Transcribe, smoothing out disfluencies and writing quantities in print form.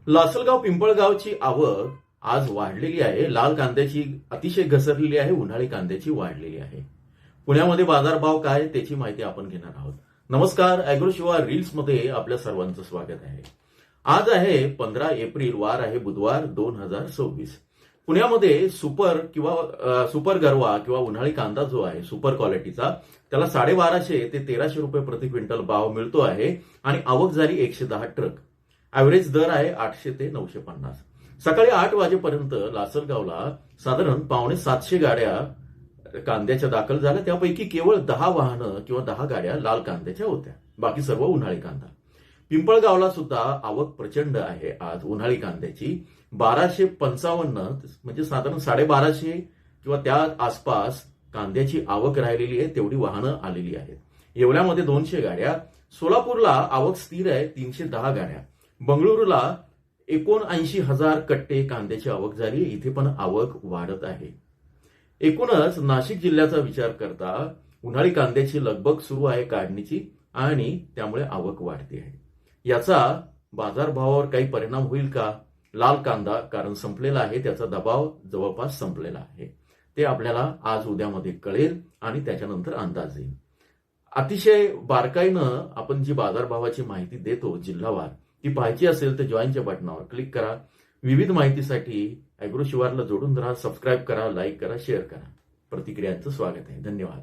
लासलगाव पिंपळगावची आवक आज वाढलेली आहे. लाल कांद्याची अतिशय घसरलेली आहे. उन्हाळी कांद्याची वाढलेली आहे. पुण्यामध्ये बाजारभाव काय त्याची माहिती आपण घेणार आहोत. नमस्कार, अॅग्रो शिवा रील्स मध्ये आपल्या सर्वांचं स्वागत आहे. आज आहे 15 एप्रिल, वार आहे बुधवार, 2024. पुण्यामध्ये सुपर गरवा किंवा उन्हाळी कांदा जो आहे सुपर क्वालिटीचा, त्याला 1250 ते 1300 रुपये प्रति क्विंटल भाव मिळतो आहे आणि आवक झाली 110 ट्रक. ॲव्हरेज दर आहे 800 ते 950. सकाळी 8 वाजेपर्यंत लासलगावला साधारण 650 गाड्या कांद्याच्या दाखल झाल्या. त्यापैकी केवळ 10 वाहनं किंवा 10 गाड्या लाल कांद्याच्या होत्या. बाकी सर्व उन्हाळी कांदा. पिंपळगावला सुद्धा आवक प्रचंड आहे आज उन्हाळी कांद्याची. 1255 म्हणजे साधारण 1250 किंवा त्या आसपास कांद्याची आवक राहिलेली आहे. तेवढी वाहनं आलेली आहेत. येवल्यामध्ये 200 गाड्या. सोलापूरला आवक स्थिर आहे 310 गाड्या. बंगळुरूला 79,000 कट्टे कांद्याची आवक झाली. इथे पण आवक वाढत आहे. एकूणच नाशिक जिल्ह्याचा विचार करता उन्हाळी कांद्याची लगबग सुरू आहे काढणीची आणि त्यामुळे आवक वाढते आहे. याचा बाजारभावावर काही परिणाम होईल का? लाल कांदा कारण संपलेला आहे, त्याचा दबाव जवळपास संपलेला आहे. ते आपल्याला आज उद्यामध्ये कळेल आणि त्याच्यानंतर अंदाज येईल. अतिशय बारकाईनं आपण जी बाजारभावाची माहिती देतो जिल्हावार, ती पाहायची असेल तर जॉईनच्या बटनावर क्लिक करा. विविध माहितीसाठी अॅग्रो शिवारला जोडून राहा. सबस्क्राईब करा, लाईक करा, शेअर करा. प्रतिक्रियांचं स्वागत आहे. धन्यवाद.